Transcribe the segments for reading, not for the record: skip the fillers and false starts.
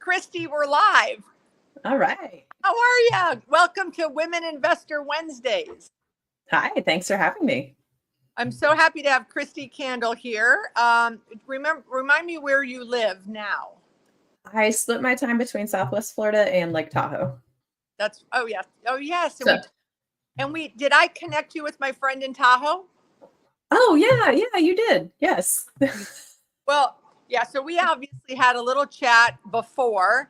Kristi, we're live. All right. How are you? Welcome to Women Investor Wednesdays. Hi, thanks for having me. I'm so happy to have Kristi Kandel here. Remind me where you live now. I split my time between Southwest Florida and Lake Tahoe. Oh yes. And did I connect you with my friend in Tahoe? Oh yeah, you did. Yes. Well, yeah. So we obviously had a little chat before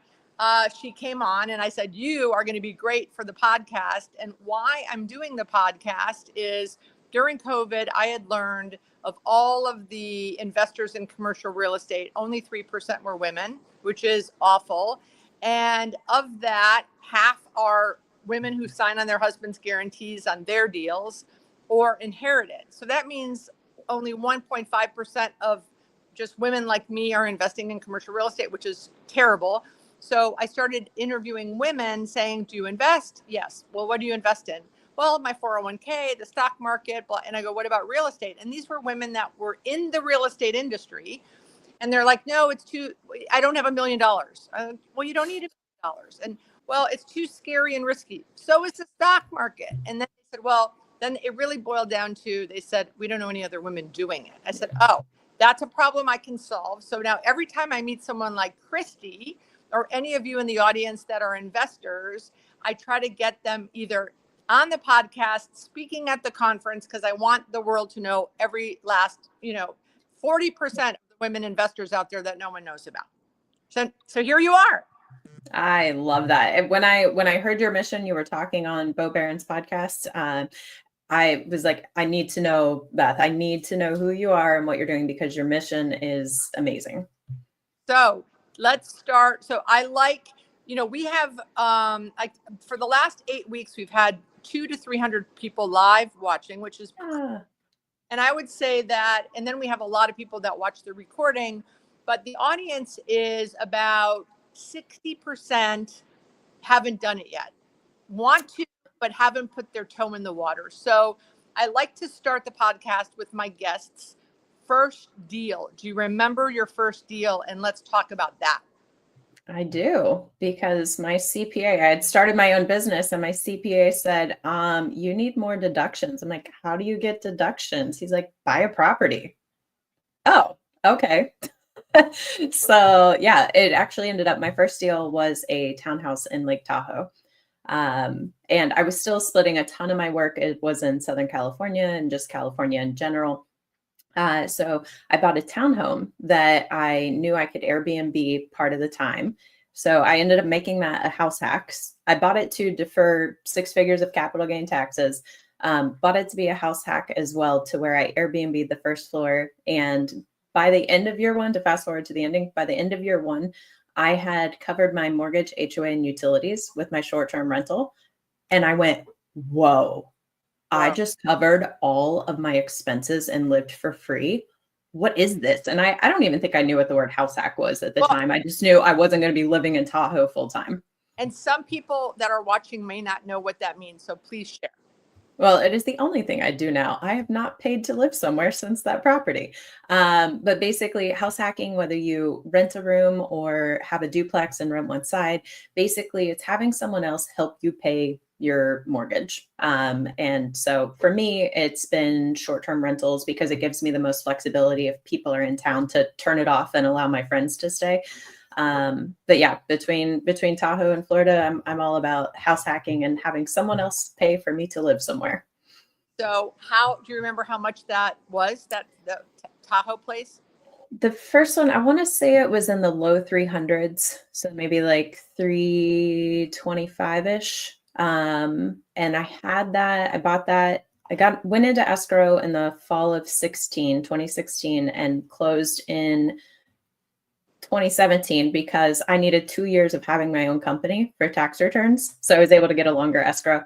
she came on, and I said you are going to be great for the podcast. And why I'm doing the podcast is during COVID, I had learned of all of the investors in commercial real estate, only 3% were women, which is awful. And of that, half are women who sign on their husband's guarantees on their deals or inherited. So that means only 1.5% of just women like me are investing in commercial real estate, which is terrible. So I started interviewing women saying, do you invest? Yes. Well, what do you invest in? Well, my 401k, the stock market, blah. And I go, what about real estate? And these were women that were in the real estate industry. And they're like, no, I don't have $1 million. Well, you don't need $1 million. And well, it's too scary and risky. So is the stock market. And then they said, well, then it really boiled down to, they said, we don't know any other women doing it. I said, oh, that's a problem I can solve. So now every time I meet someone like Kristi or any of you in the audience that are investors, I try to get them either on the podcast, speaking at the conference, because I want the world to know every last, 40% of the women investors out there that no one knows about. So here you are. I love that. When I heard your mission, you were talking on Bo Barron's podcast. I was like, I need to know, Beth. I need to know who you are and what you're doing because your mission is amazing. So let's start. So I like, we have for the last 8 weeks, we've had 200 to 300 people live watching, which is, and I would say that, and then we have a lot of people that watch the recording, but the audience is about 60% haven't done it yet, want to, but haven't put their toe in the water. So I like to start the podcast with my guests. First deal. Do you remember your first deal? And let's talk about that. I do, because my CPA, I had started my own business and my CPA said, you need more deductions. I'm like, how do you get deductions? He's like, buy a property. Oh, okay. So yeah, it actually ended up, my first deal was a townhouse in Lake Tahoe. And I was still splitting a ton of my work. It was in Southern California and just California in general. So I bought a townhome that I knew I could Airbnb part of the time. So I ended up making that a house hack. I bought it to defer 6 figures of capital gain taxes. Bought it to be a house hack as well, to where I Airbnb the first floor. And by the end of year one, to fast forward to the ending, by the end of year one, I had covered my mortgage, HOA, and utilities with my short-term rental. And I went, whoa. I just covered all of my expenses and lived for free. What is this? And I don't even think I knew what the word house hack was at the time. I just knew I wasn't going to be living in Tahoe full time. And some people that are watching may not know what that means. So please share. Well, it is the only thing I do now. I have not paid to live somewhere since that property. But basically, house hacking, whether you rent a room or have a duplex and rent one side, basically it's having someone else help you pay your mortgage. And so for me, it's been short-term rentals because it gives me the most flexibility if people are in town to turn it off and allow my friends to stay. But yeah, between Tahoe and Florida, I'm all about house hacking and having someone else pay for me to live somewhere. So do you remember how much that was, the Tahoe place? The first one, I want to say it was in the low 300s. So maybe like 325-ish. And I bought that. Went into escrow in the fall of 2016, and closed in 2017 because I needed 2 years of having my own company for tax returns. So I was able to get a longer escrow.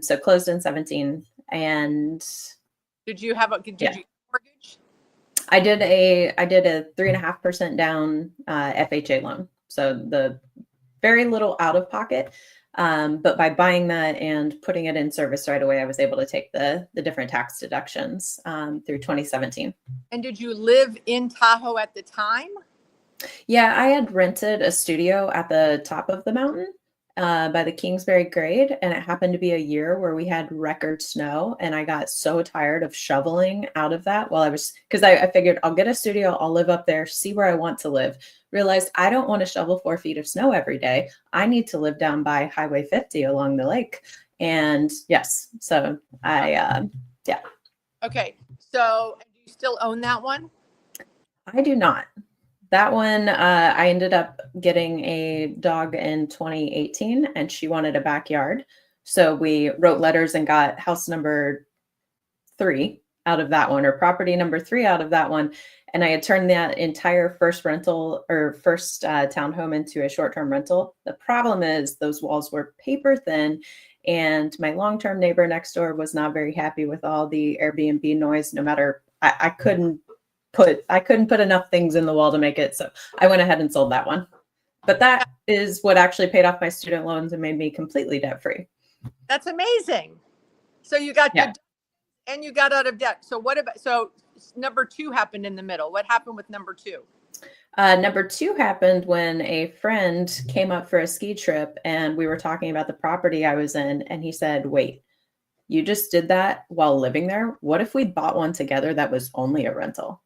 So closed in 17. And did you mortgage? I did a 3.5% down FHA loan. So the very little out of pocket. But by buying that and putting it in service right away, I was able to take the different tax deductions through 2017. And did you live in Tahoe at the time? Yeah, I had rented a studio at the top of the mountain by the Kingsbury Grade, and it happened to be a year where we had record snow, and I got so tired of shoveling out of that while I was, because I figured I'll get a studio, I'll live up there, see where I want to live. Realized I don't want to shovel 4 feet of snow every day. I need to live down by Highway 50 along the lake. And yes, so yeah. Okay. So do you still own that one? I do not. That one, I ended up getting a dog in 2018 and she wanted a backyard. So we wrote letters and got house number 3 out of that one, or property number 3 out of that one. And I had turned that entire first rental or first townhome into a short-term rental. The problem is those walls were paper thin, and my long-term neighbor next door was not very happy with all the Airbnb noise. No matter, I couldn't put enough things in the wall to make it. So I went ahead and sold that one. But that is what actually paid off my student loans and made me completely debt free. That's amazing. So you got Yeah. your, and you got out of debt. So what about, so number 2 happened in the middle. What happened with number 2? Number 2 happened when a friend came up for a ski trip and we were talking about the property I was in. And he said, wait, you just did that while living there? What if we bought one together that was only a rental?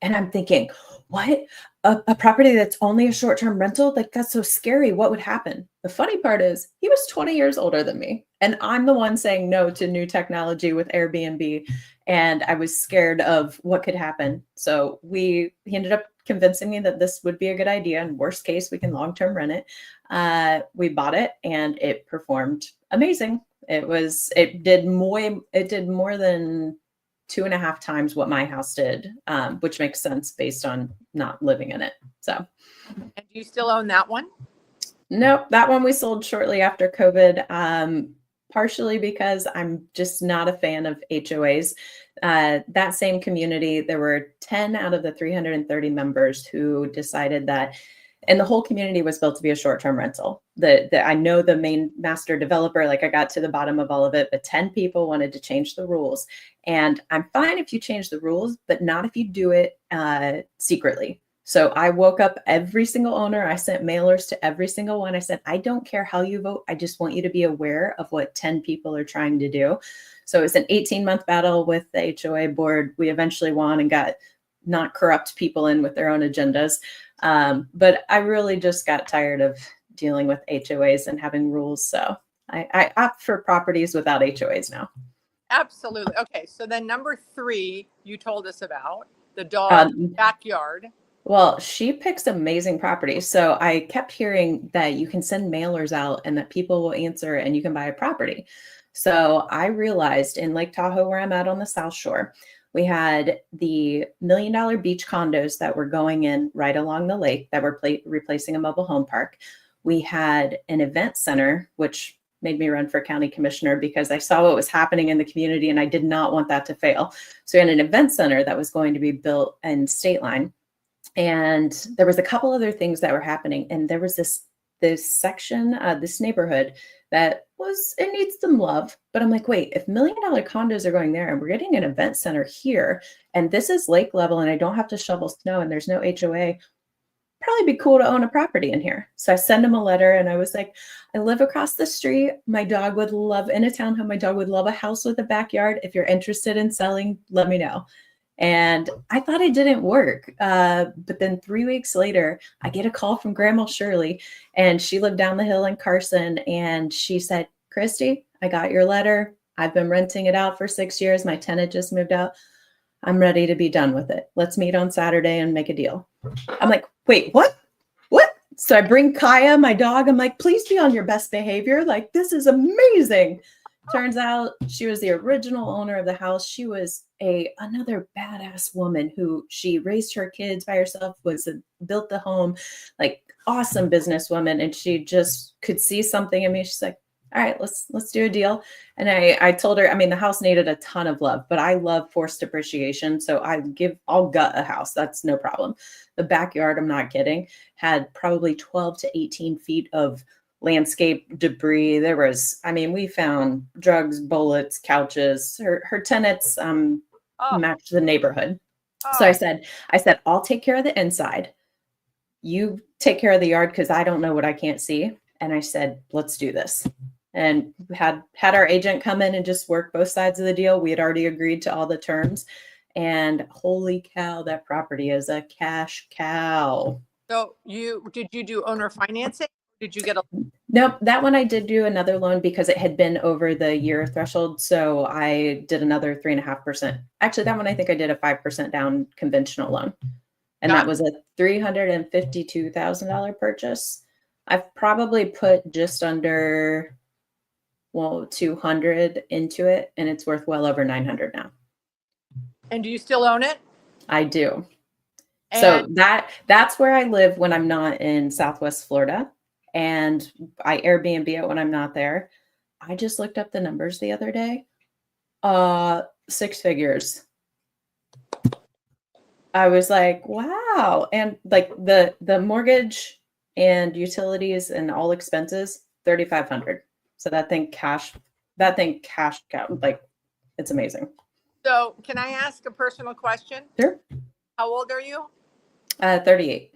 And I'm thinking, what? A property that's only a short-term rental? Like, that's so scary. What would happen? The funny part is he was 20 years older than me. And I'm the one saying no to new technology with Airbnb. And I was scared of what could happen. So he ended up convincing me that this would be a good idea. And worst case, we can long-term rent it. We bought it and it performed amazing. It did more than 2.5 times what my house did, which makes sense based on not living in it. So, And do you still own that one? nope, that one we sold shortly after COVID, partially because I'm just not a fan of HOAs. That same community, there were 10 out of the 330 members who decided that, and the whole community was built to be a short-term rental. I know the main master developer, like I got to the bottom of all of it, but 10 people wanted to change the rules. And I'm fine if you change the rules, but not if you do it secretly. So I woke up every single owner. I sent mailers to every single one. I said, I don't care how you vote. I just want you to be aware of what 10 people are trying to do. So it was an 18-month battle with the HOA board. We eventually won and got not corrupt people in with their own agendas. But I really just got tired of dealing with HOAs and having rules. So I opt for properties without HOAs now. Absolutely. Okay. So then number 3, you told us about the dog backyard. Well, she picks amazing properties. So I kept hearing that you can send mailers out and that people will answer and you can buy a property. So I realized in Lake Tahoe, where I'm at on the South Shore, we had the $1 million beach condos that were going in right along the lake that were replacing a mobile home park. We had an event center, which made me run for county commissioner because I saw what was happening in the community and I did not want that to fail. So we had an event center that was going to be built in State Line. And there was a couple other things that were happening. And there was this section, this neighborhood that it needs some love. But I'm like, wait, if $1 million condos are going there and we're getting an event center here, and this is lake level and I don't have to shovel snow and there's no HOA, probably be cool to own a property in here. So I sent him a letter and I was like, I live across the street. My dog would love in a townhome. My dog would love a house with a backyard. If you're interested in selling, let me know. And I thought it didn't work. But then 3 weeks later, I get a call from Grandma Shirley, and she lived down the hill in Carson. And she said, Kristi, I got your letter. I've been renting it out for 6 years. My tenant just moved out. I'm ready to be done with it. Let's meet on Saturday and make a deal. I'm like, wait, what? What? So I bring Kaya, my dog. I'm like, please be on your best behavior. Like, this is amazing. Turns out she was the original owner of the house. She was another badass woman who she raised her kids by herself, built the home, like awesome businesswoman. And she just could see something in me. She's like, all right, let's do a deal. And I told her, I mean, the house needed a ton of love, but I love forced depreciation. So I'll gut a house. That's no problem. The backyard, I'm not kidding, had probably 12 to 18 feet of landscape debris. We found drugs, bullets, couches. Her tenants matched the neighborhood. So I said, I'll take care of the inside. you take care of the yard because I don't know what I can't see. And I said, let's do this. And had our agent come in and just work both sides of the deal. We had already agreed to all the terms. And holy cow, that property is a cash cow. So did you do owner financing? Did you get a Nope, that one I did do another loan because it had been over the year threshold. So I did another 3.5%. Actually, that one I think I did a 5% down conventional loan. And that was a $352,000 purchase. I've probably put just under 200 into it, and it's worth well over 900 now. And do you still own it? I do. And so that's where I live when I'm not in Southwest Florida, and I Airbnb it when I'm not there. I just looked up the numbers the other day. 6 figures. I was like, wow. And like the mortgage and utilities and all expenses, $3,500. So that thing cashed out. Like, it's amazing. So can I ask a personal question? Sure. How old are you? 38.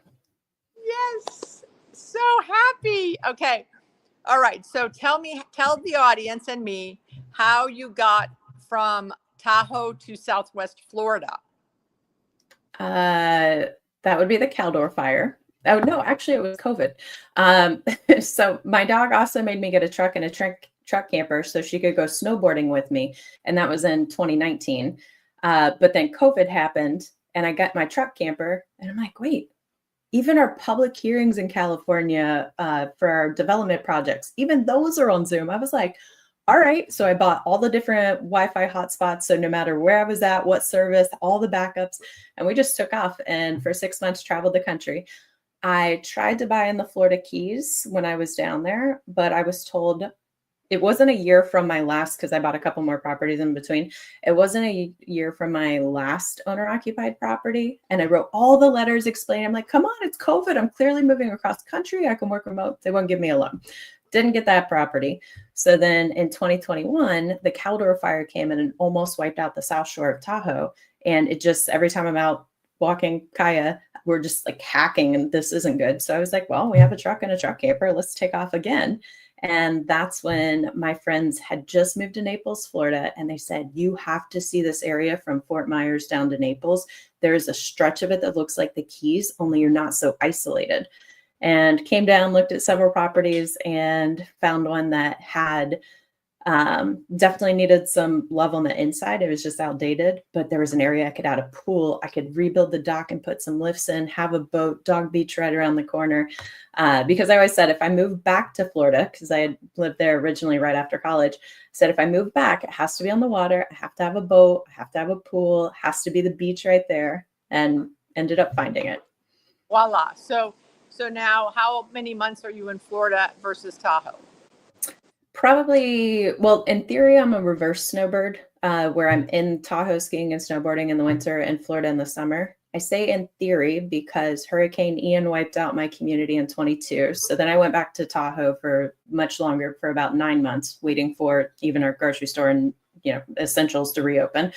Yes. So happy. Okay. All right. So tell the audience and me how you got from Tahoe to Southwest Florida. That would be the Caldor fire. Oh no, actually it was COVID. So my dog also made me get a truck and a truck camper so she could go snowboarding with me. And that was in 2019. But then COVID happened and I got my truck camper and I'm like, wait, even our public hearings in California for our development projects, even those are on Zoom. I was like, all right. So I bought all the different Wi-Fi hotspots. So no matter where I was at, what service, all the backups, and we just took off and for 6 months traveled the country. I tried to buy in the Florida Keys when I was down there, but I was told it wasn't a year from my last, because I bought a couple more properties in between. It wasn't a year from my last owner occupied property. And I wrote all the letters explaining, I'm like, come on, it's COVID. I'm clearly moving across the country. I can work remote. They won't give me a loan. Didn't get that property. So then in 2021, the Caldor fire came in and almost wiped out the South Shore of Tahoe. And it just, every time I'm out walking Kaya, we're just like hacking and this isn't good. So I was like, well, we have a truck and a truck camper. Let's take off again. And that's when my friends had just moved to Naples, Florida. And they said, you have to see this area from Fort Myers down to Naples. There's a stretch of it that looks like the Keys, only you're not so isolated. And came down, looked at several properties and found one that had definitely needed some love on the inside. It was just outdated, but there was an area I could add a pool. I could rebuild the dock and put some lifts in, have a boat, dog beach right around the corner. Because I always said, if I move back to Florida, because I had lived there originally right after college, I said, if I move back, it has to be on the water. I have to have a boat. I have to have a pool. It has to be the beach right there. And ended up finding it. Voila. So now how many months are you in Florida versus Tahoe? Probably, well, in theory, I'm a reverse snowbird, where I'm in Tahoe skiing and snowboarding in the winter and Florida in the summer. I say in theory because Hurricane Ian wiped out my community in 22. So then I went back to Tahoe for much longer, for about 9 months, waiting for even our grocery store and, essentials to reopen.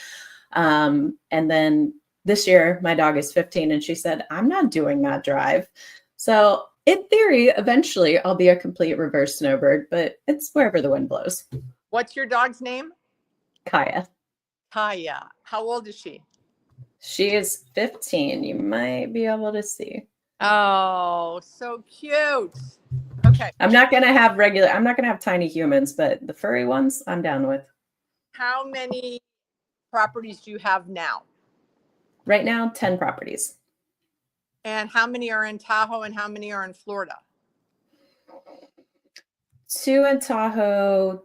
And then this year, my dog is 15 and she said, I'm not doing that drive. So in theory, eventually I'll be a complete reverse snowbird, but it's wherever the wind blows. What's your dog's name? Kaya. Kaya. How old is she? She is 15. You might be able to see. Oh, so cute. Okay. I'm not going to have tiny humans, but the furry ones I'm down with. How many properties do you have now? Right now, 10 properties. And how many are in Tahoe and how many are in Florida? 2 in Tahoe,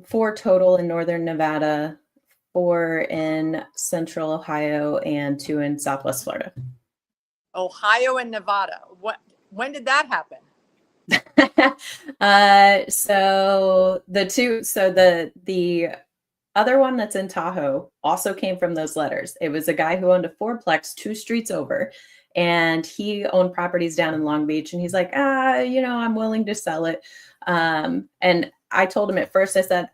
4 total in Northern Nevada, 4 in Central Ohio, and 2 in Southwest Florida. Ohio and Nevada. When did that happen? So the other one that's in Tahoe also came from those letters. It was a guy who owned a fourplex 2 streets over. And he owned properties down in Long Beach. And he's like, I'm willing to sell it. And I told him at first, I said,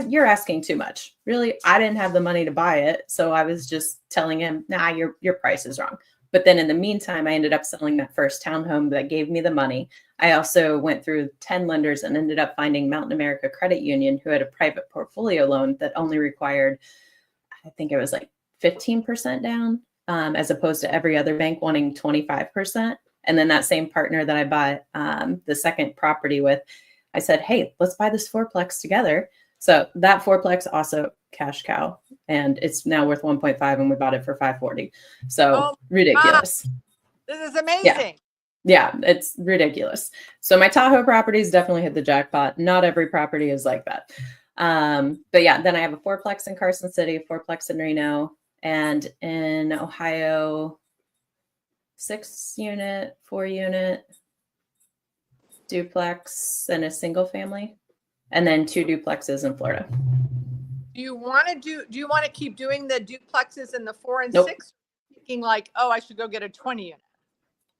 you're asking too much. Really, I didn't have the money to buy it. So I was just telling him, nah, your price is wrong. But then in the meantime, I ended up selling that first townhome that gave me the money. I also went through 10 lenders and ended up finding Mountain America Credit Union, who had a private portfolio loan that only required, I think it was like 15% down, as opposed to every other bank wanting 25%. And then that same partner that I bought the second property with, I said, hey, let's buy this fourplex together. So that fourplex also cash cow, and it's now worth 1.5, and we bought it for 540. So ridiculous. This is Yeah. amazing. Yeah, it's ridiculous. So my Tahoe properties definitely hit the jackpot. Not every property is like that. But yeah, then I have a fourplex in Carson City, a fourplex in Reno, and in Ohio, 6-unit, 4-unit duplex, and a single family, and then 2 duplexes in Florida. Do you want to keep doing the duplexes in the 4 and Nope. 6? Thinking like, oh, I should go get a 20 unit.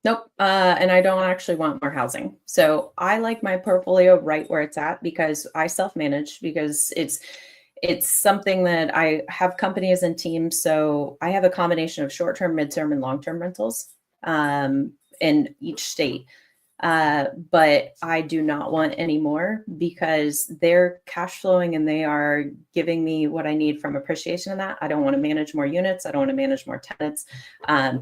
Nope. And I don't actually want more housing. So I like my portfolio right where it's at, because I self-manage, because it's something that I have companies and teams. So I have a combination of short-term, midterm, and long-term rentals in each state. But I do not want any more, because they're cash flowing and they are giving me what I need from appreciation in that. I don't want to manage more units. I don't want to manage more tenants.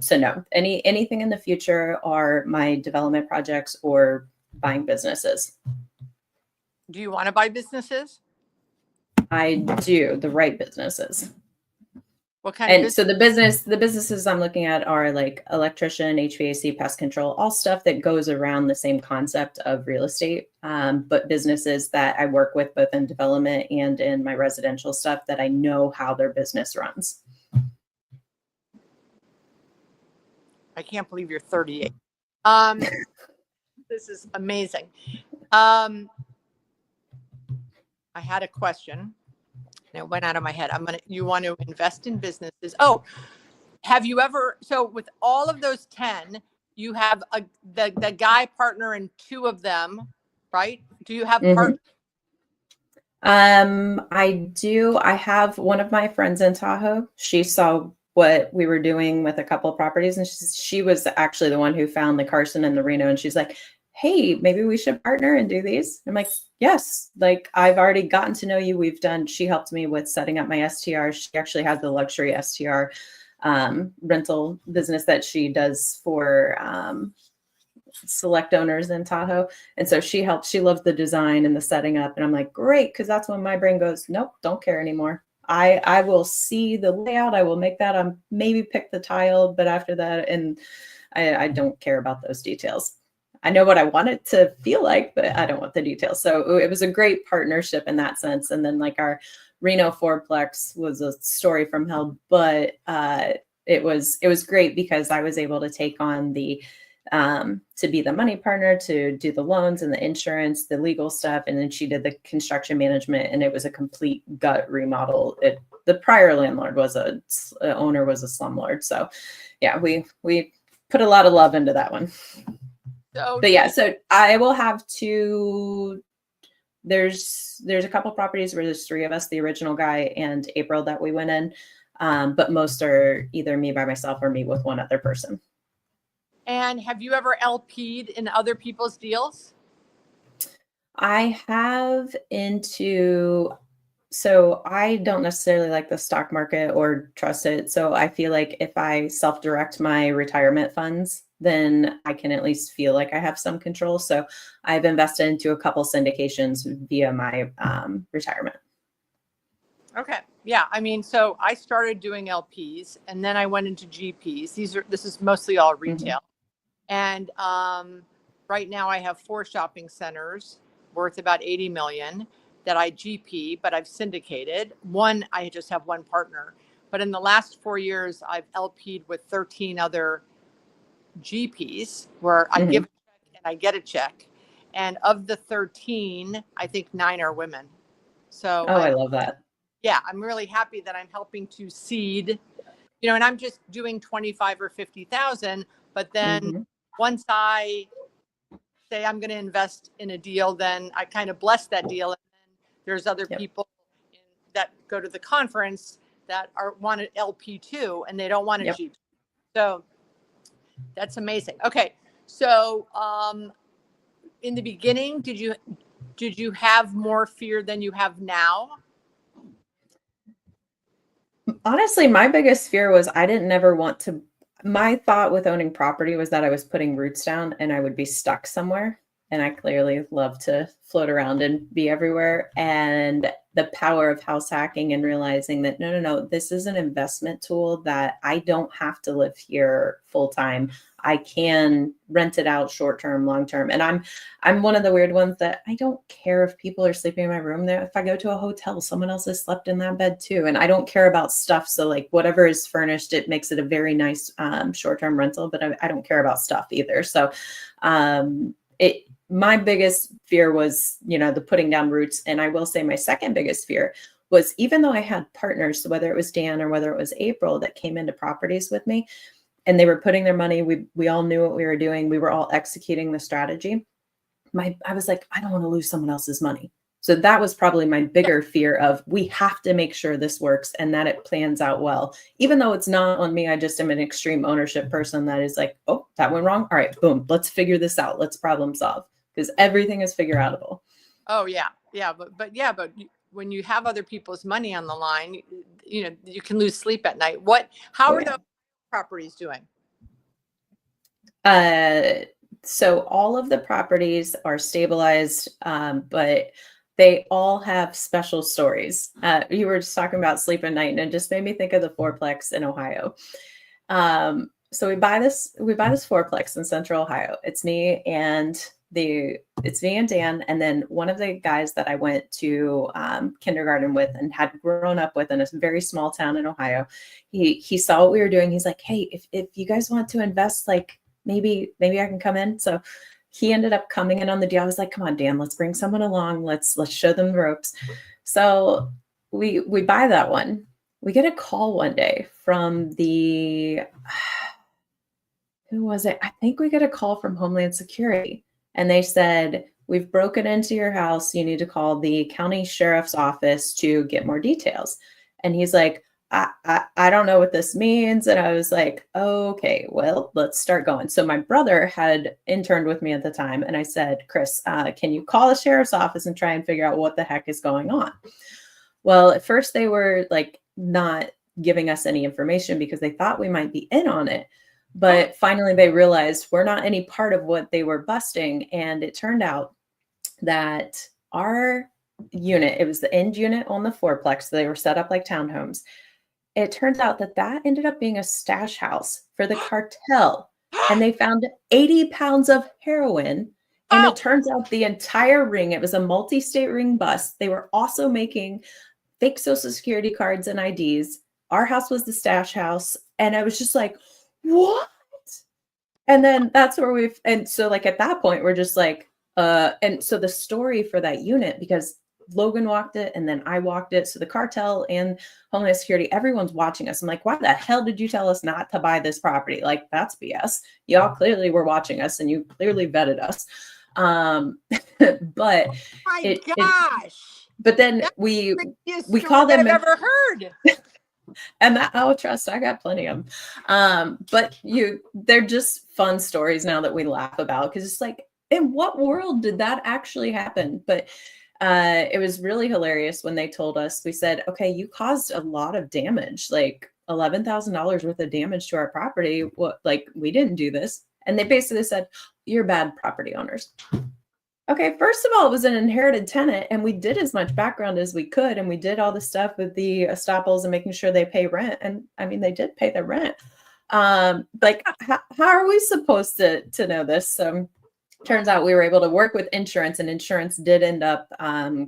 So no, anything in the future are my development projects or buying businesses. Do you want to buy businesses? I do, the right businesses. What kind of And business? so the businesses I'm looking at are like electrician, HVAC, pest control, all stuff that goes around the same concept of real estate. But businesses that I work with both in development and in my residential stuff, that I know how their business runs. I can't believe you're 38. This is amazing. I had a question and it went out of my head. You want to invest in businesses. Oh, have you ever, so with all of those 10, you have the guy partner in 2 of them, right? Do you have partners? I do. I have one of my friends in Tahoe. She saw what we were doing with a couple of properties, and she was actually the one who found the Carson and the Reno, and she's like, hey, maybe we should partner and do these. I'm like, yes, like I've already gotten to know you. She helped me with setting up my STR. She actually has the luxury STR rental business that she does for select owners in Tahoe. And so she loved the design and the setting up. And I'm like, great. Cause that's when my brain goes, nope, don't care anymore. I will see the layout. I will make that, maybe pick the tile, but after that, and I don't care about those details. I know what I want it to feel like, but I don't want the details. So it was a great partnership in that sense. And then like our Reno fourplex was a story from hell, but it was great because I was able to take on to be the money partner, to do the loans and the insurance, the legal stuff. And then she did the construction management, and it was a complete gut remodel. The prior landlord owner was a slumlord. So yeah, we put a lot of love into that one. But yeah, so I will have 2. There's a couple properties where there's 3 of us, the original guy and April, that we went in. But most are either me by myself or me with one other person. And have you ever LP'd in other people's deals? I have so I don't necessarily like the stock market or trust it. So I feel like if I self-direct my retirement funds, then I can at least feel like I have some control. So I've invested into a couple syndications via my retirement. Okay. Yeah. I mean, so I started doing LPs and then I went into GPs. This is mostly all retail. And right now I have 4 shopping centers worth about 80 million that I GP, but I've syndicated. One, I just have one partner. But in the last 4 years, I've LP'd with 13 other GPs where I give a check and I get a check. And of the 13, I think 9 are women. So I love that. Yeah, I'm really happy that I'm helping to seed, and I'm just doing 25 or 50,000, but then once I say I'm going to invest in a deal, then I kind of bless that deal. And then there's other people that go to the conference that want an LP too, and they don't want a GP. So That's amazing. Okay. So, in the beginning, did you have more fear than you have now? Honestly, my biggest fear was I didn't ever want to. My thought with owning property was that I was putting roots down and I would be stuck somewhere. And I clearly love to float around and be everywhere. And the power of house hacking and realizing that no, this is an investment tool that I don't have to live here full time. I can rent it out short term, long term. And I'm one of the weird ones that I don't care if people are sleeping in my room there. If I go to a hotel, someone else has slept in that bed too. And I don't care about stuff. So like whatever is furnished, it makes it a very nice short-term rental, but I don't care about stuff either. So my biggest fear was, the putting down roots. And I will say my second biggest fear was, even though I had partners, so whether it was Dan or whether it was April that came into properties with me, and they were putting their money, we all knew what we were doing. We were all executing the strategy. I was like, I don't want to lose someone else's money. So that was probably my bigger fear of, we have to make sure this works and that it plans out well. Even though it's not on me, I just am an extreme ownership person that is like, oh, that went wrong. All right, boom, let's figure this out. Let's problem solve, because everything is figure outable. Oh yeah. Yeah. But when you have other people's money on the line, you can lose sleep at night. How are those properties doing? So all of the properties are stabilized, but they all have special stories. You were just talking about sleep at night, and it just made me think of the fourplex in Ohio. So we buy this fourplex in Central Ohio. It's me and Dan, and then one of the guys that I went to kindergarten with and had grown up with in a very small town in Ohio. He saw what we were doing. He's like, hey, if you guys want to invest, like maybe I can come in. So he ended up coming in on the deal. I was like, come on, Dan, let's bring someone along. Let's show them the ropes. So we buy that one. We get a call one day from who was it? I think we get a call from Homeland Security. And they said, we've broken into your house. You need to call the county sheriff's office to get more details. And he's like, I don't know what this means. And I was like, okay, well, let's start going. So my brother had interned with me at the time. And I said, Chris, can you call the sheriff's office and try and figure out what the heck is going on? Well, at first they were like not giving us any information because they thought we might be in on it. But finally they realized we're not any part of what they were busting. And it turned out that our unit, it was the end unit on the fourplex. So they were set up like townhomes. It turns out that ended up being a stash house for the cartel. And they found 80 pounds of heroin. And it turns out the entire ring, it was a multi-state ring bust. They were also making fake Social Security cards and IDs. Our house was the stash house. And I was just like, what? And then that's where and so like at that point, we're just like, and so the story for that unit, because Logan walked it and then I walked it. So the cartel and Homeland Security, everyone's watching us. I'm like, why the hell did you tell us not to buy this property? Like, that's BS. Y'all clearly were watching us and you clearly vetted us. But my gosh. But then we call them. I've ever heard. And trust, I got plenty of them. But they're just fun stories now that we laugh about, because it's like, in what world did that actually happen? But it was really hilarious when they told us. We said, okay, you caused a lot of damage, like $11,000 worth of damage to our property. What, like, we didn't do this. And they basically said, you're bad property owners. Okay, first of all, it was an inherited tenant, and we did as much background as we could, and we did all the stuff with the estoppels and making sure they pay rent. And I mean, they did pay their rent. Like, how are we supposed to know this? So turns out we were able to work with insurance, and insurance did end up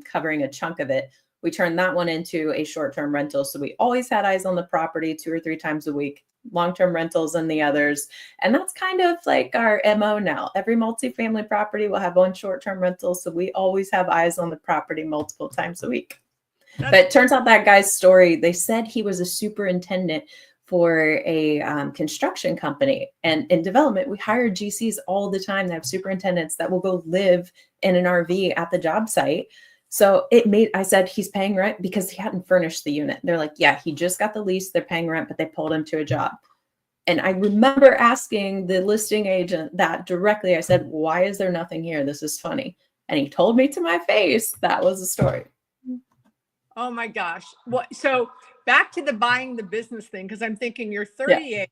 covering a chunk of it. We turned that one into a short-term rental. So we always had eyes on the property 2 or 3 times a week, long-term rentals and the others. And that's kind of like our MO now. Every multifamily property will have one short-term rental. So we always have eyes on the property multiple times a week. But it turns out that guy's story, they said he was a superintendent for a construction company. And in development, we hire GCs all the time. They have superintendents that will go live in an RV at the job site. So I said, he's paying rent because he hadn't furnished the unit. They're like, yeah, he just got the lease. They're paying rent, but they pulled him to a job. And I remember asking the listing agent that directly. I said, why is there nothing here? This is funny. And he told me to my face that was the story. Oh my gosh. What? So back to the buying the business thing, because I'm thinking you're Yeah. 38.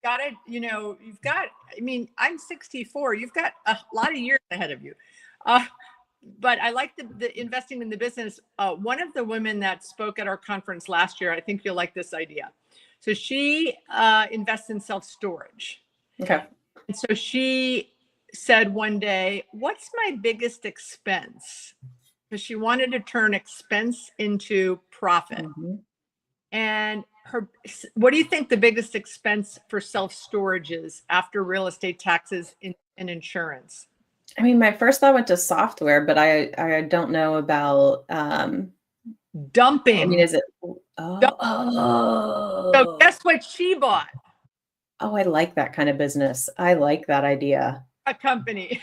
Got it. You've got, I mean, I'm 64. You've got a lot of years ahead of you. But I like the investing in the business. One of the women that spoke at our conference last year, I think you'll like this idea. So she invests in self-storage. Okay. And so she said one day, what's my biggest expense? Because she wanted to turn expense into profit. Mm-hmm. And what do you think the biggest expense for self-storage is after real estate taxes and insurance? I mean, my first thought went to software, but I don't know about Dumping. I mean, is it So guess what she bought? Oh, I like that kind of business. I like that idea. A company.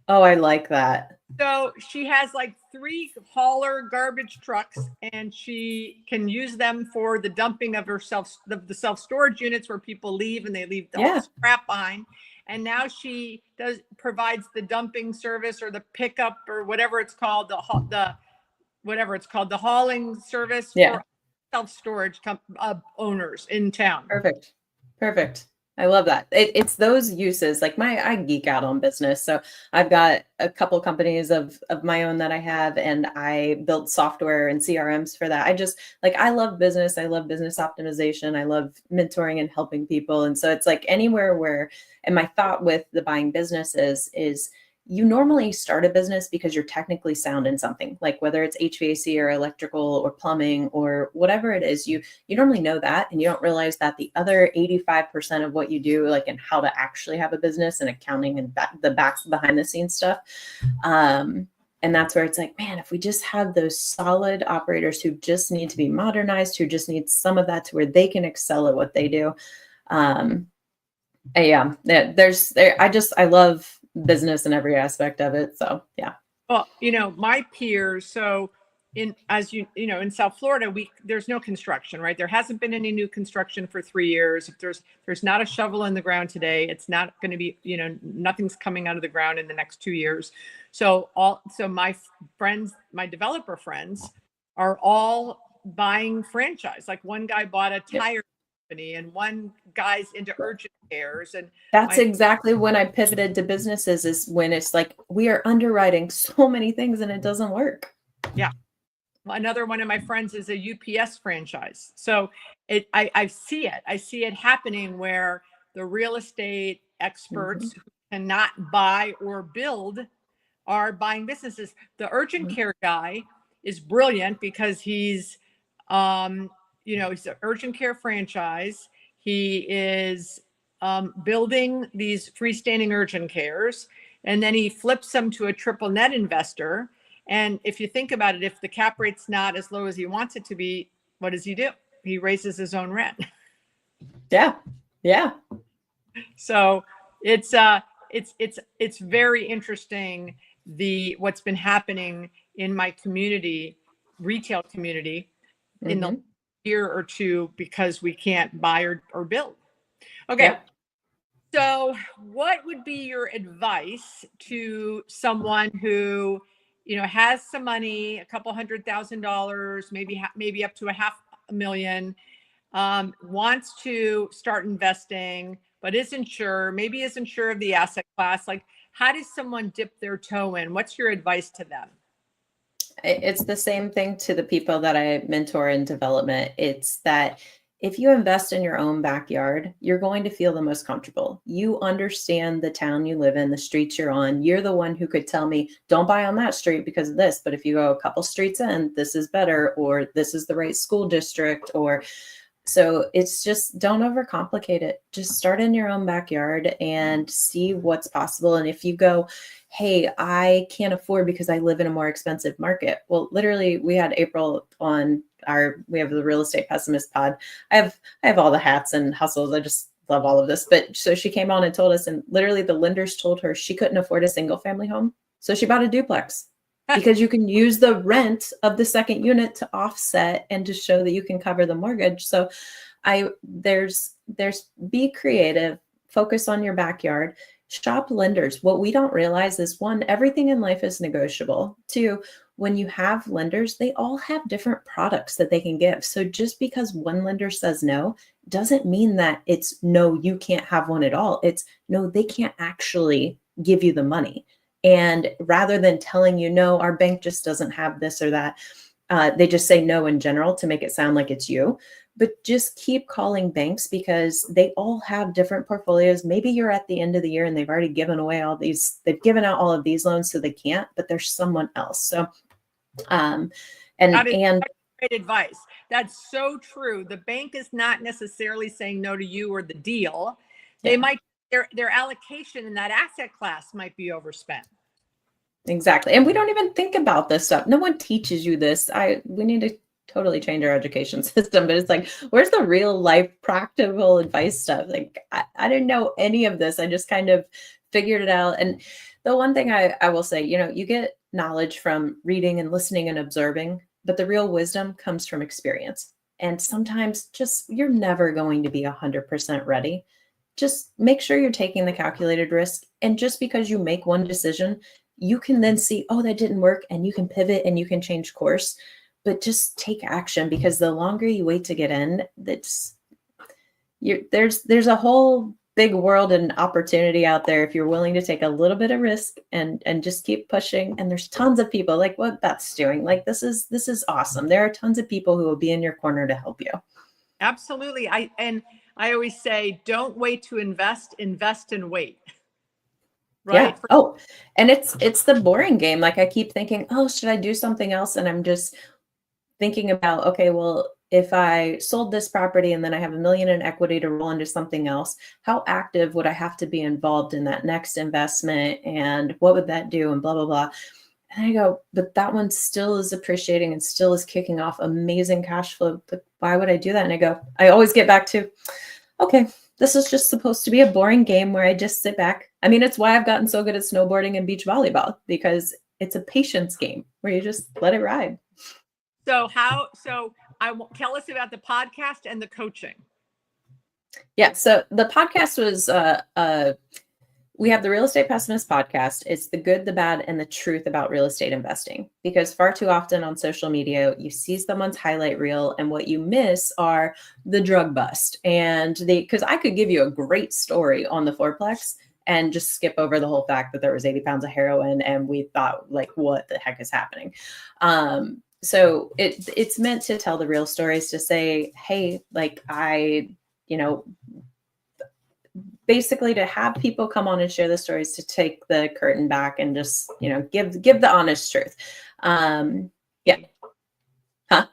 Oh, I like that. So she has like 3 hauler garbage trucks, and she can use them for the dumping of the self-storage units where people leave and they leave all the scrap behind. And now she provides the dumping service or the pickup or whatever it's called, the hauling service for self-storage owners in town. Perfect. I love that. It's those uses. Like I geek out on business. So I've got a couple companies of my own that I have, and I built software and CRMs for that. I love business. I love business optimization. I love mentoring and helping people. And so it's like anywhere where, and my thought with the buying businesses is you normally start a business because you're technically sound in something, like whether it's HVAC or electrical or plumbing or whatever it is, you normally know that, and you don't realize that the other 85% of what you do, like in how to actually have a business and accounting and the back behind the scenes stuff. And that's where it's like, man, if we just have those solid operators who just need to be modernized, who just need some of that to where they can excel at what they do. I love business in every aspect of it. So yeah. Well, my peers, so in South Florida, there's no construction, right? There hasn't been any new construction for 3 years. If there's not a shovel in the ground today, it's not going to be, nothing's coming out of the ground in the next 2 years. So my friends, my developer friends are all buying franchise. Like one guy bought a tire company, and one guy's into urgent cares. And that's exactly when I pivoted to businesses, is when it's like we are underwriting so many things and it doesn't work. Yeah. Another one of my friends is a UPS franchise. So I see it happening where the real estate experts who cannot buy or build are buying businesses. The urgent care guy is brilliant because he's he's an urgent care franchise. He is building these freestanding urgent cares, and then he flips them to a triple net investor. And if you think about it, if the cap rate's not as low as he wants it to be, what does he do? He raises his own rent. Yeah. So it's very interesting what's been happening in my community, retail community, in the year or two, because we can't buy or build. Okay. Yeah. So what would be your advice to someone who, has some money, a couple $100,000, maybe up to $500,000, wants to start investing, but isn't sure of the asset class? Like, how does someone dip their toe in? What's your advice to them? It's the same thing to the people that I mentor in development. It's that if you invest in your own backyard, you're going to feel the most comfortable. You understand the town you live in, the streets you're on. You're the one who could tell me, don't buy on that street because of this. But if you go a couple streets in, this is better, or this is the right school district, so it's just, don't overcomplicate it. Just start in your own backyard and see what's possible. And if you go, hey, I can't afford because I live in a more expensive market. Well, literally, we had April on we have the real estate pessimist pod. I have all the hats and hustles. I just love all of this. But so she came on and told us, and literally the lenders told her she couldn't afford a single family home. So she bought a duplex because you can use the rent of the second unit to offset and to show that you can cover the mortgage. So there's be creative, focus on your backyard, shop lenders. What we don't realize is, one, everything in life is negotiable. Two, when you have lenders, they all have different products that they can give. So just because one lender says no, doesn't mean that it's no, you can't have one at all. It's no, they can't actually give you the money. And rather than telling you, no, our bank just doesn't have this or that, they just say no in general to make it sound like it's you. But just keep calling banks, because they all have different portfolios. Maybe you're at the end of the year and they've already given away they've given out all of these loans, so they can't, but there's someone else. So, and great advice. That's so true. The bank is not necessarily saying no to you or the deal. They might, their allocation in that asset class might be overspent. Exactly. And we don't even think about this stuff. No one teaches you this. We need to totally change our education system, but it's like, where's the real life practical advice stuff? Like, I didn't know any of this. I just kind of figured it out. And the one thing I will say, you get knowledge from reading and listening and observing, but the real wisdom comes from experience. And sometimes just, you're never going to be 100% ready. Just make sure you're taking the calculated risk. And just because you make one decision, you can then see, oh, that didn't work, and you can pivot and you can change course. But just take action, because the longer you wait to get in, there's a whole big world and opportunity out there if you're willing to take a little bit of risk and just keep pushing. And there's tons of people like what Beth's doing. Like, this is awesome. There are tons of people who will be in your corner to help you. Absolutely. I always say, don't wait to invest and wait. Right. Yeah. Oh, and it's the boring game. Like, I keep thinking, oh, should I do something else? And I'm just thinking about, okay, well, if I sold this property and then I have $1 million in equity to roll into something else, how active would I have to be involved in that next investment? And what would that do? And blah, blah, blah. And I go, but that one still is appreciating and still is kicking off amazing cash flow. But why would I do that? And I always get back to, okay, this is just supposed to be a boring game where I just sit back. I mean, it's why I've gotten so good at snowboarding and beach volleyball, because it's a patience game where you just let it ride. So tell us about the podcast and the coaching. Yeah. So the podcast was, we have the Real Estate Pessimist podcast. It's the good, the bad, and the truth about real estate investing, because far too often on social media, you see someone's highlight reel, and what you miss are the drug bust. And because I could give you a great story on the fourplex and just skip over the whole fact that there was 80 pounds of heroin, and we thought, like, what the heck is happening? So it's meant to tell the real stories, to say, hey, like, basically to have people come on and share the stories, to take the curtain back and just, give the honest truth. Yeah. Huh?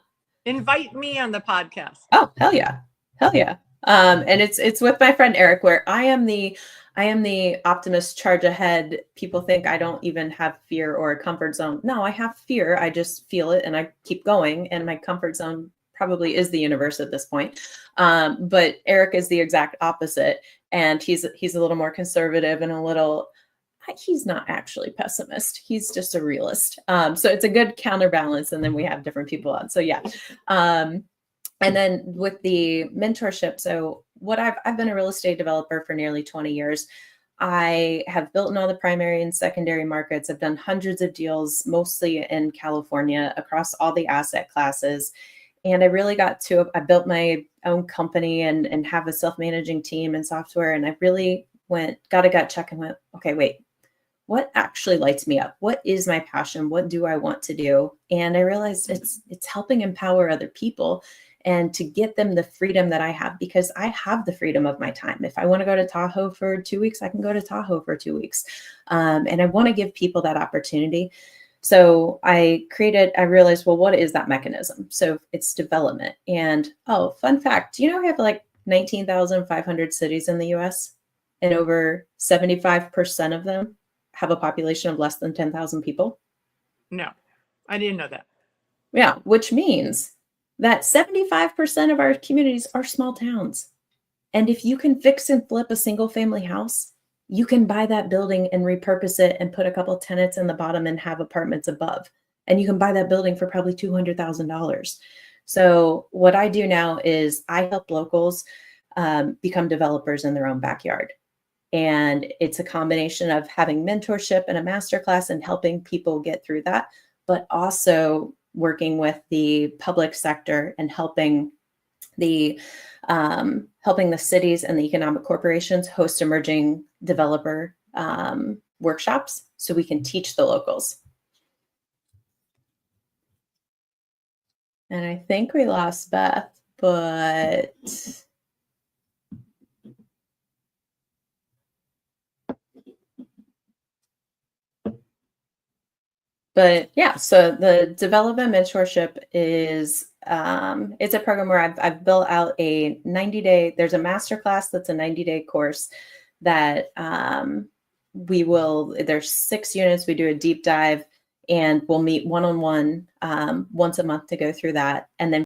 Invite me on the podcast. Oh, hell yeah. Hell yeah. And it's with my friend Eric, where I am the optimist, charge ahead. People think I don't even have fear or a comfort zone. No, I have fear. I just feel it and I keep going. And my comfort zone probably is the universe at this point. But Eric is the exact opposite. And he's a little more conservative and he's not actually pessimist. He's just a realist. So it's a good counterbalance. And then we have different people on. So yeah. And then with the mentorship, so I've been a real estate developer for nearly 20 years. I have built in all the primary and secondary markets. I've done hundreds of deals, mostly in California, across all the asset classes. And I really I built my own company and have a self-managing team and software. And I really got a gut check and went, okay, wait, what actually lights me up? What is my passion? What do I want to do? And I realized it's helping empower other people and to get them the freedom that I have, because I have the freedom of my time. If I want to go to Tahoe for 2 weeks, I can go to Tahoe for 2 weeks. And I want to give people that opportunity. So I realized, well, what is that mechanism? So it's development. And fun fact, do you know we have like 19,500 cities in the US, and over 75% of them have a population of less than 10,000 people? No, I didn't know that. Yeah, which means that 75% of our communities are small towns. And if you can fix and flip a single family house, you can buy that building and repurpose it and put a couple tenants in the bottom and have apartments above. And you can buy that building for probably $200,000. So what I do now is I help locals become developers in their own backyard. And it's a combination of having mentorship and a masterclass and helping people get through that, but also working with the public sector and helping the cities and the economic corporations host emerging developer workshops so we can teach the locals. And I think we lost Beth, but yeah, so the development mentorship is it's a program where I've built out a 90-day, there's a masterclass that's a 90-day course that there's 6 units, we do a deep dive, and we'll meet one-on-one once a month to go through that. And then